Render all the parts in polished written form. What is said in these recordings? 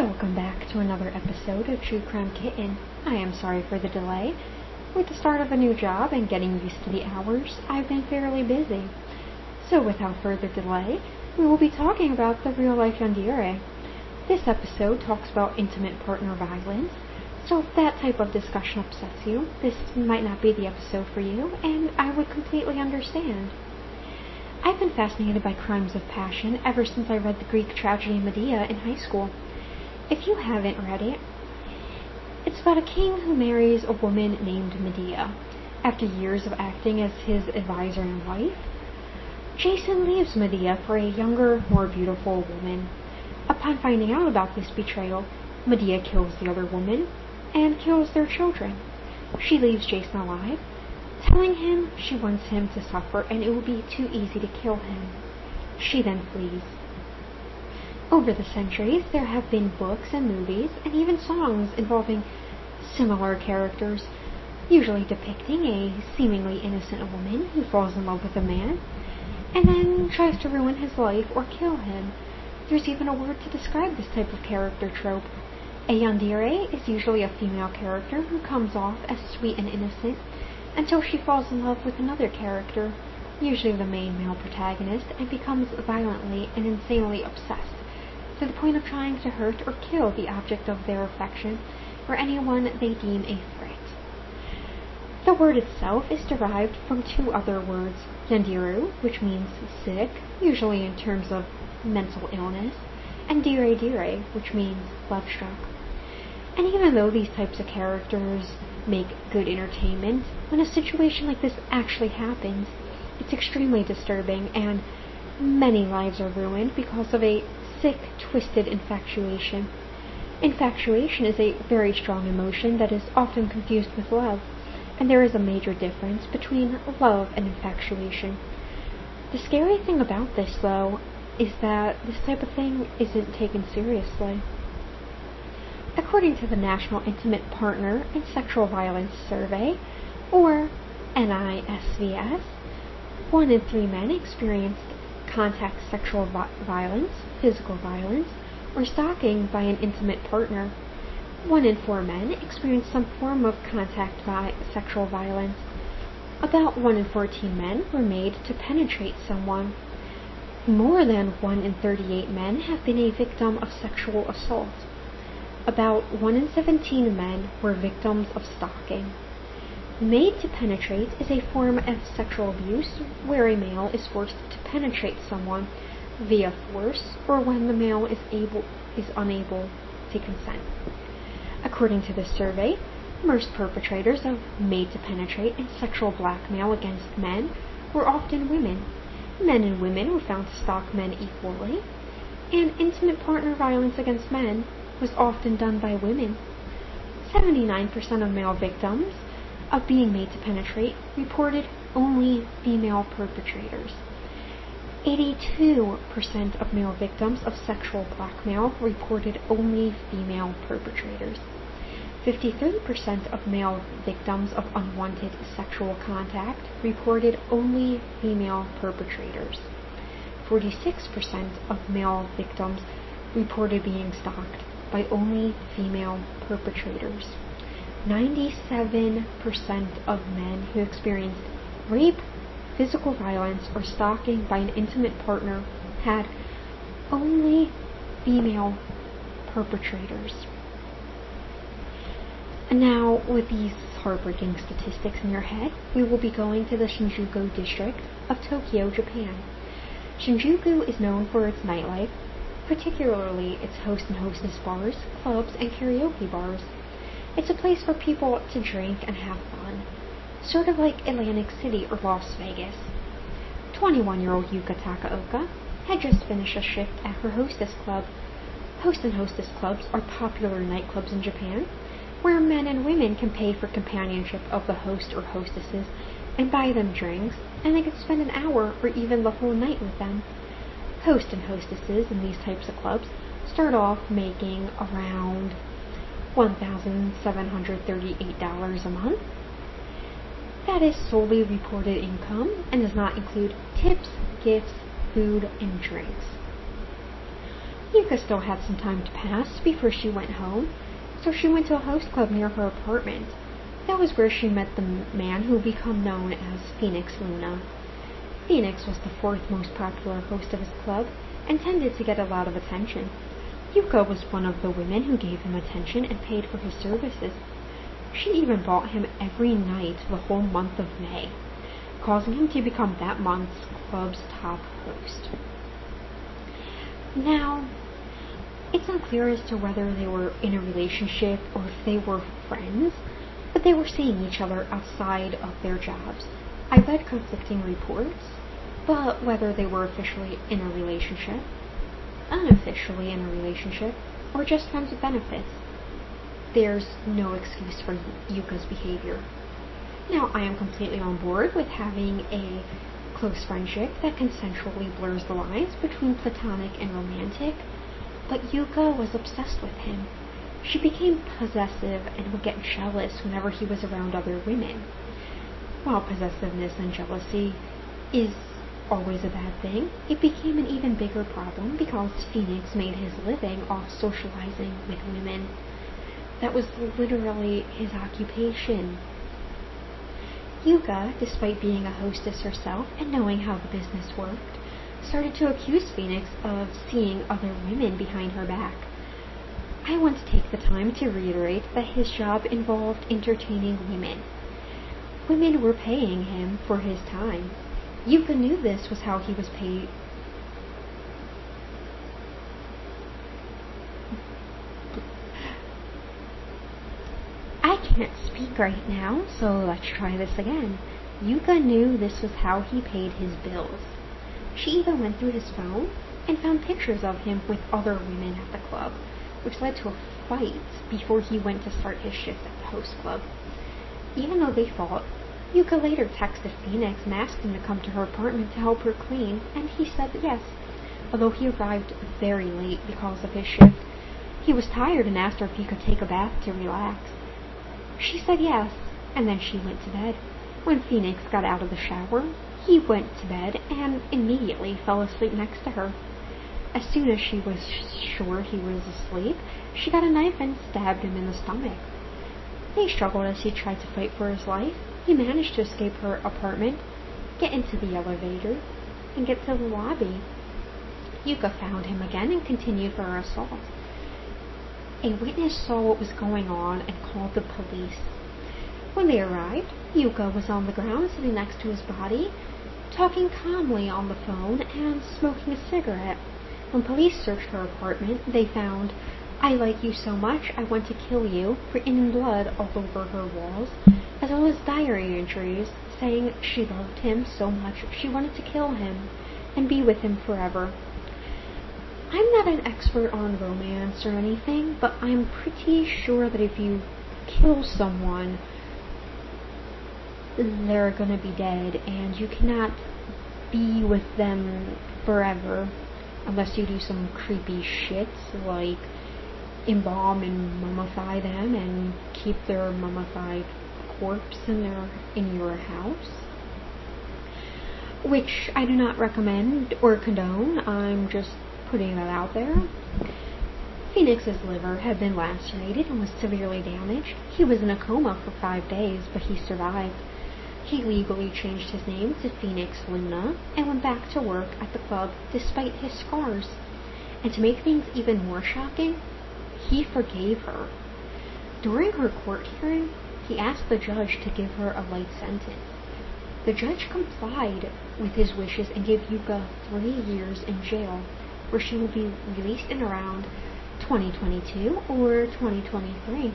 Welcome back to another episode of True Crime Kitten. I am sorry for the delay. With the start of a new job and getting used to the hours, I've been fairly busy. So without further delay, we will be talking about the real-life Yandere. This episode talks about intimate partner violence, so if that type of discussion upsets you, this might not be the episode for you, and I would completely understand. I've been fascinated by crimes of passion ever since I read the Greek tragedy Medea in high school. If you haven't read it, it's about a king who marries a woman named Medea. After years of acting as his advisor and wife, Jason leaves Medea for a younger, more beautiful woman. Upon finding out about this betrayal, Medea kills the other woman and kills their children. She leaves Jason alive, telling him she wants him to suffer and it will be too easy to kill him. She then flees. Over the centuries, there have been books and movies and even songs involving similar characters, usually depicting a seemingly innocent woman who falls in love with a man and then tries to ruin his life or kill him. There's even a word to describe this type of character trope. A yandere is usually a female character who comes off as sweet and innocent until she falls in love with another character, usually the main male protagonist, and becomes violently and insanely obsessed, to the point of trying to hurt or kill the object of their affection or anyone they deem a threat. The word itself is derived from two other words, yandiru, which means sick, usually in terms of mental illness, and dire, which means love-struck. And even though these types of characters make good entertainment, when a situation like this actually happens, it's extremely disturbing and many lives are ruined because of a sick, twisted infatuation. Infatuation is a very strong emotion that is often confused with love, and there is a major difference between love and infatuation. The scary thing about this, though, is that this type of thing isn't taken seriously. According to the National Intimate Partner and Sexual Violence Survey, or NISVS, 1 in 3 men experienced contact sexual violence, physical violence, or stalking by an intimate partner. 1 in 4 men experienced some form of contact by sexual violence. About 1 in 14 men were made to penetrate someone. More than 1 in 38 men have been a victim of sexual assault. About 1 in 17 men were victims of stalking. Made to penetrate is a form of sexual abuse where a male is forced to penetrate someone via force or when the male is unable to consent. According to this survey, most perpetrators of made to penetrate and sexual blackmail against men were often women. Men and women were found to stalk men equally, and intimate partner violence against men was often done by women. 79% of male victims of being made to penetrate reported only female perpetrators. 82% of male victims of sexual blackmail reported only female perpetrators. 53% of male victims of unwanted sexual contact reported only female perpetrators. 46% of male victims reported being stalked by only female perpetrators. 97% of men who experienced rape, physical violence, or stalking by an intimate partner had only female perpetrators. And now, with these heartbreaking statistics in your head, we will be going to the Shinjuku district of Tokyo, Japan. Shinjuku is known for its nightlife, particularly its host and hostess bars, clubs, and karaoke bars. It's a place for people to drink and have fun, sort of like Atlantic City or Las Vegas. 21-year-old Yuka Takaoka had just finished a shift at her hostess club. Host and hostess clubs are popular nightclubs in Japan, where men and women can pay for companionship of the host or hostesses and buy them drinks, and they can spend an hour or even the whole night with them. Host and hostesses in these types of clubs start off making around $1,738 a month. That is solely reported income and does not include tips, gifts, food, and drinks. Yuka still had some time to pass before she went home, so she went to a host club near her apartment. That was where she met the man who would become known as Phoenix Luna. Phoenix was the fourth most popular host of his club and tended to get a lot of attention. Yuka was one of the women who gave him attention and paid for his services. She even bought him every night the whole month of May, causing him to become that month's club's top host. Now, it's unclear as to whether they were in a relationship or if they were friends, but they were seeing each other outside of their jobs. I read conflicting reports, but whether they were officially in a relationship, unofficially in a relationship, or just friends with benefits, there's no excuse for Yuka's behavior. Now, I am completely on board with having a close friendship that consensually blurs the lines between platonic and romantic, but Yuka was obsessed with him. She became possessive and would get jealous whenever he was around other women. While possessiveness and jealousy is always a bad thing, it became an even bigger problem because Phoenix made his living off socializing with women. That was literally his occupation. Yuka, despite being a hostess herself and knowing how the business worked, started to accuse Phoenix of seeing other women behind her back. I want to take the time to reiterate that his job involved entertaining women. Women were paying him for his time. Yuka knew this was how he was paid. I can't speak right now, so let's try this again. Yuka knew this was how he paid his bills. She even went through his phone and found pictures of him with other women at the club, which led to a fight before he went to start his shift at the host club. Even though they fought, Yuka later texted Phoenix and asked him to come to her apartment to help her clean, and he said yes, although he arrived very late because of his shift. He was tired and asked her if he could take a bath to relax. She said yes, and then she went to bed. When Phoenix got out of the shower, he went to bed and immediately fell asleep next to her. As soon as she was sure he was asleep, she got a knife and stabbed him in the stomach. They struggled as he tried to fight for his life. He managed to escape her apartment, get into the elevator, and get to the lobby. Yuka found him again and continued her assault. A witness saw what was going on and called the police. When they arrived, Yuka was on the ground sitting next to his body, talking calmly on the phone and smoking a cigarette. When police searched her apartment, they found, "I like you so much, I want to kill you," written in blood all over her walls, as well as diary entries saying she loved him so much she wanted to kill him and be with him forever. I'm not an expert on romance or anything, but I'm pretty sure that if you kill someone, they're gonna be dead, and you cannot be with them forever unless you do some creepy shit like embalm and mummify them and keep their mummified corpse in your house, which I do not recommend or condone. I'm just putting that out there. Phoenix's liver had been lacerated and was severely damaged. He was in a coma for 5 days, but he survived. He legally changed his name to Phoenix Luna and went back to work at the club despite his scars. And to make things even more shocking, he forgave her. During her court hearing, he asked the judge to give her a light sentence. The judge complied with his wishes and gave Yuka 3 years in jail, where she will be released in around 2022 or 2023.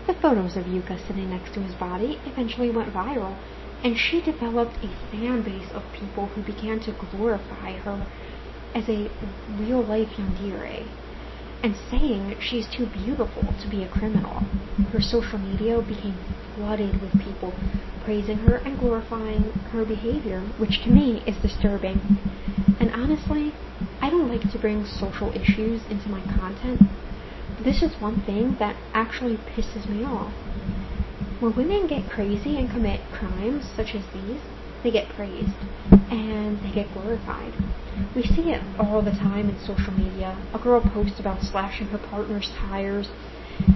The photos of Yuka sitting next to his body eventually went viral, and she developed a fan base of people who began to glorify her as a real-life Yandere, and saying she's too beautiful to be a criminal. Her social media became flooded with people praising her and glorifying her behavior, which to me is disturbing. And honestly, I don't like to bring social issues into my content. This is one thing that actually pisses me off. When women get crazy and commit crimes such as these, they get praised and they get glorified. We see it all the time in social media. A girl posts about slashing her partner's tires,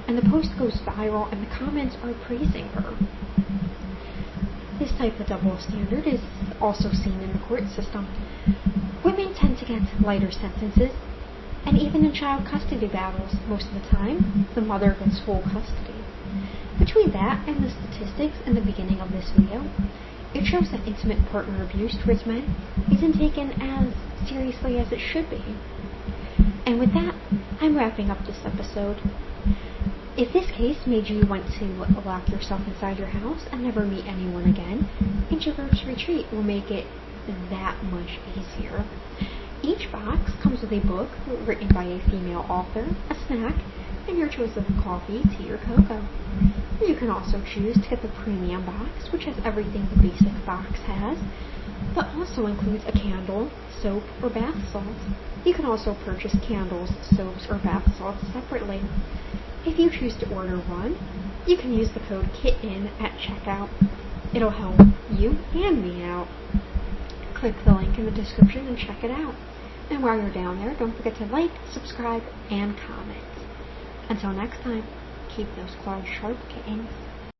and the post goes viral, and the comments are praising her. This type of double standard is also seen in the court system. Women tend to get lighter sentences, and even in child custody battles, most of the time, the mother gets full custody. Between that and the statistics in the beginning of this video, it shows that intimate partner abuse towards men isn't taken as seriously as it should be. And with that, I'm wrapping up this episode. If this case made you want to lock yourself inside your house and never meet anyone again, Introvert's Retreat will make it that much easier. Each box comes with a book written by a female author, a snack, and your choice of coffee, tea, or cocoa. You can also choose to get the premium box, which has everything the basic box has, but also includes a candle, soap, or bath salts. You can also purchase candles, soaps, or bath salts separately. If you choose to order one, you can use the code KITTEN at checkout. It'll help you and me out. Click the link in the description and check it out. And while you're down there, don't forget to like, subscribe, and comment. Until next time, keep those claws sharp, kittens.